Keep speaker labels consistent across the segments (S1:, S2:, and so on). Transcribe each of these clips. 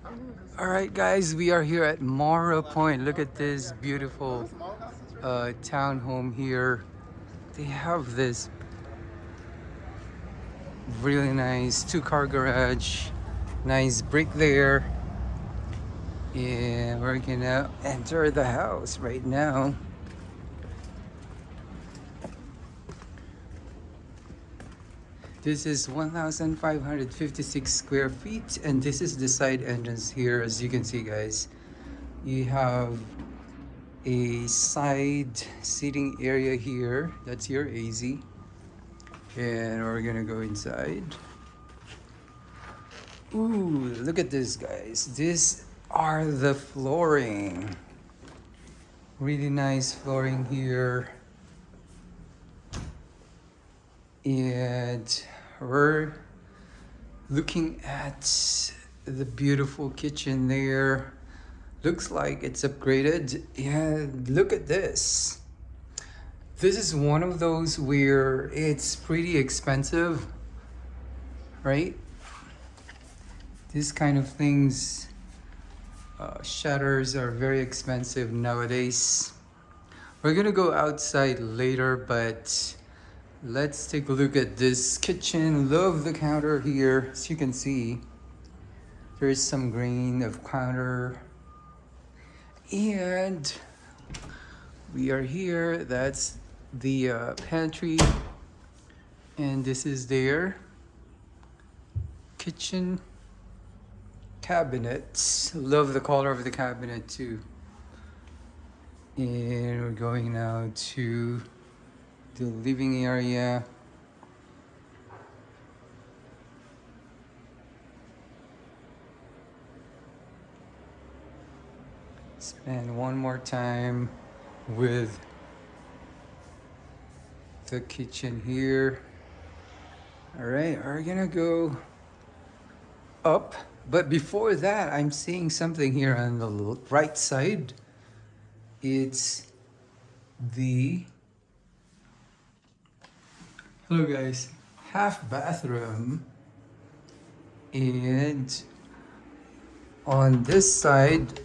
S1: All right, guys, we are here at Moro Point. Look at this beautiful townhome here. They have this really nice two-car garage, nice brick there. And we're gonna enter the house right now. This is 1,556 square feet, and this is the side entrance here. As you can see, guys, you have a side seating area here. That's your AZ. And we're gonna go inside. Ooh, look at this, guys. These are the flooring. Really nice flooring here. And we're looking at the beautiful kitchen there. Looks like it's upgraded. And look at this. This is one of those where it's pretty expensive, right? These kind of things, shutters are very expensive nowadays. We're gonna go outside later, but let's take a look at this kitchen. Love the counter here. As you can see, there's some grain of counter. And we are here. That's the pantry. And this is their kitchen cabinets. Love the color of the cabinet too. And we're going now to the living area. Spend one more time with the kitchen here. All right, we're gonna go up, but before that, I'm seeing something here on the right side. It's the, hello guys, half bathroom. And on this side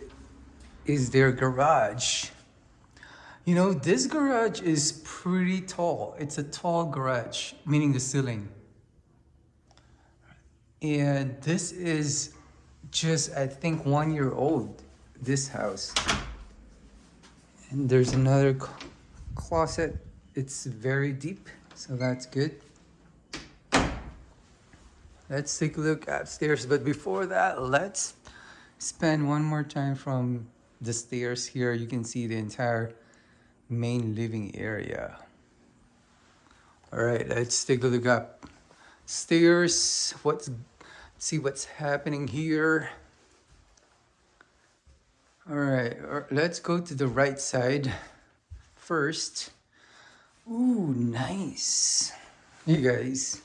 S1: is their garage. You know, this garage is pretty tall. It's a tall garage, meaning the ceiling. And this is just, I think, 1 year old, this house. And there's another closet. It's very deep, so that's good. Let's take a look upstairs. But before that, let's spend one more time from the stairs here. You can see the entire main living area. All right, let's take a look up stairs. See what's happening here. All right, let's go to the right side first. Ooh, nice. You guys,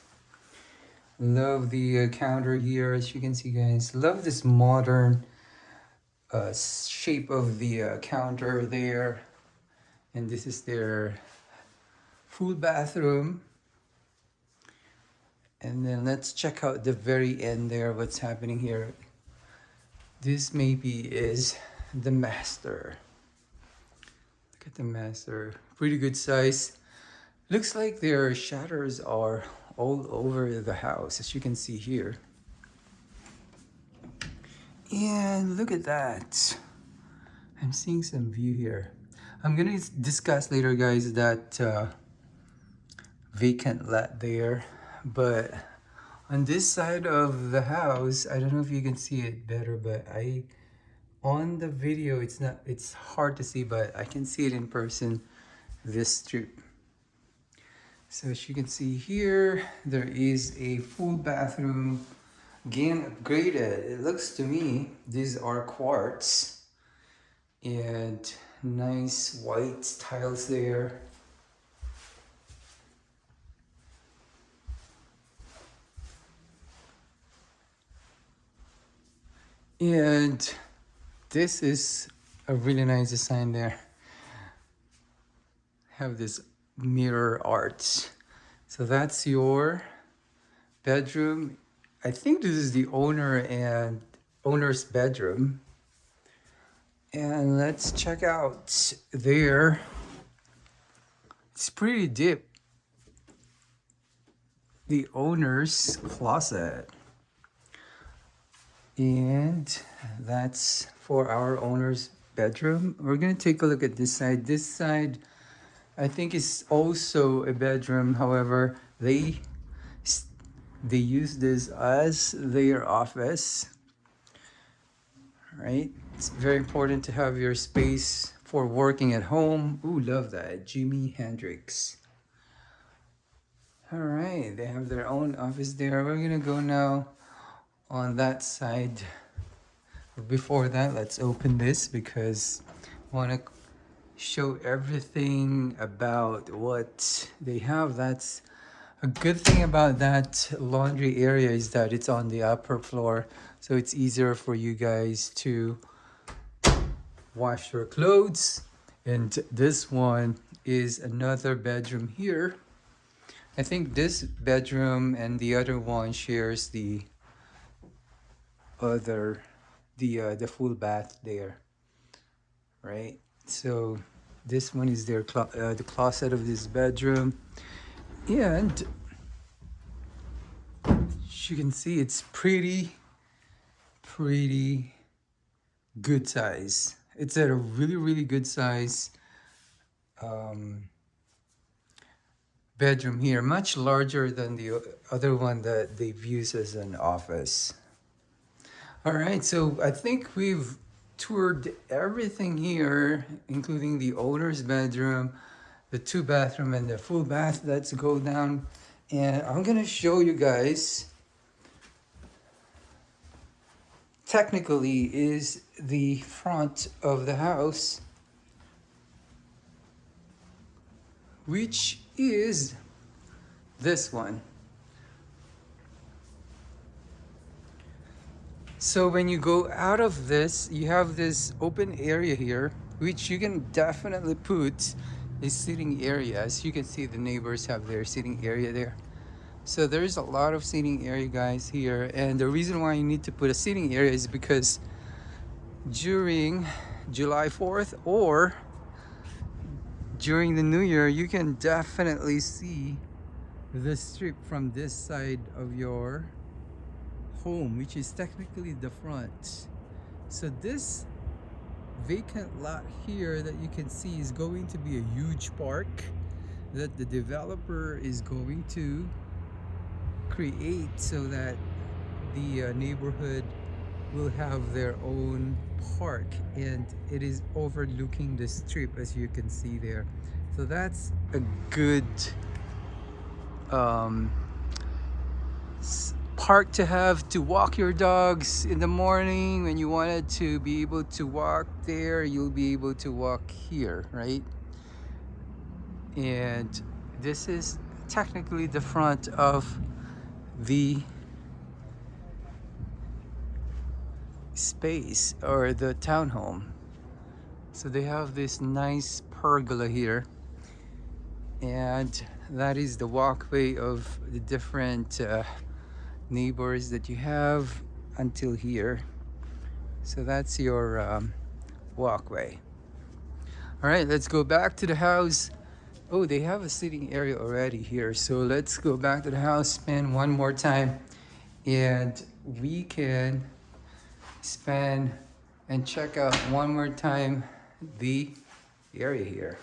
S1: love the counter here. As you can see, guys, love this modern shape of the counter there. And this is their full bathroom. And then let's check out the very end there, what's happening here. This maybe is the master. Look at the master, pretty good size. Looks like their shutters are all over the house, as you can see here. And look at that. I'm seeing some view here. I'm gonna discuss later, guys, that vacant lot there. But on this side of the house, I don't know if you can see it better, but on the video, it's hard to see, but I can see it in person, this strip. So as you can see here, there is a full bathroom, again upgraded. It looks to me, these are quartz and nice white tiles there. And this is a really nice design there. Have this mirror art. So that's your bedroom. I think this is the owner and owner's bedroom. And let's check out there. It's pretty deep. The owner's closet. And that's for our owner's bedroom. We're gonna take a look at this side. This side, I think, is also a bedroom. However, they use this as their office, right? It's very important to have your space for working at home. Ooh, love that. Jimi Hendrix. All right, they have their own office there. We're gonna go now on that side. Before that, let's open this because I want to show everything about what they have. That's a good thing about that laundry area, is that it's on the upper floor, so it's easier for you guys to wash your clothes. And this one is another bedroom here. I think this bedroom and the other one shares the full bath there, right? So this one is their the closet of this bedroom, and as you can see, it's pretty good size. It's at a really good size bedroom here, much larger than the other one that they've used as an office. All right, so I think we've toured everything here, including the owner's bedroom, the 2-bathroom, and the full bath. Let's go down, and I'm gonna show you guys, technically, is the front of the house, which is this one. So when you go out of this, you have this open area here, which you can definitely put a sitting area. As you can see, the neighbors have their sitting area there. So there's a lot of sitting area, guys, here. And the reason why you need to put a sitting area is because during July 4th or during the New Year, you can definitely see the strip from this side of your home, which is technically the front. So this vacant lot here that you can see is going to be a huge park that the developer is going to create, so that the neighborhood will have their own park, and it is overlooking the strip, as you can see there. So that's a good park to have to walk your dogs in the morning. When you wanted to be able to walk there, you'll be able to walk here, right? And this is technically the front of the space or the townhome. So they have this nice pergola here, and that is the walkway of the different neighbors that you have until here. So that's your walkway. All right, let's go back to the house. Oh, they have a sitting area already here, so let's go back to the house, spend one more time, and we can spend and check out one more time the area here.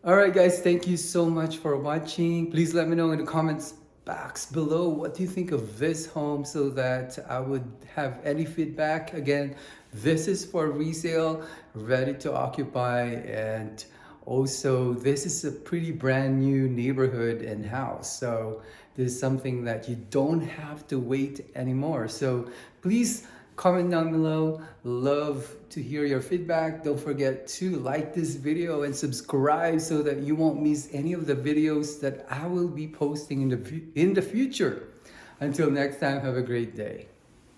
S1: All right, guys, thank you so much for watching. Please let me know in the comments box below what do you think of this home, so that I would have any feedback. Again, this is for resale, ready to occupy, and also this is a pretty brand new neighborhood and house. So this is something that you don't have to wait anymore. So please comment down below. Love to hear your feedback. Don't forget to like this video and subscribe so that you won't miss any of the videos that I will be posting in the future. Until next time, have a great day.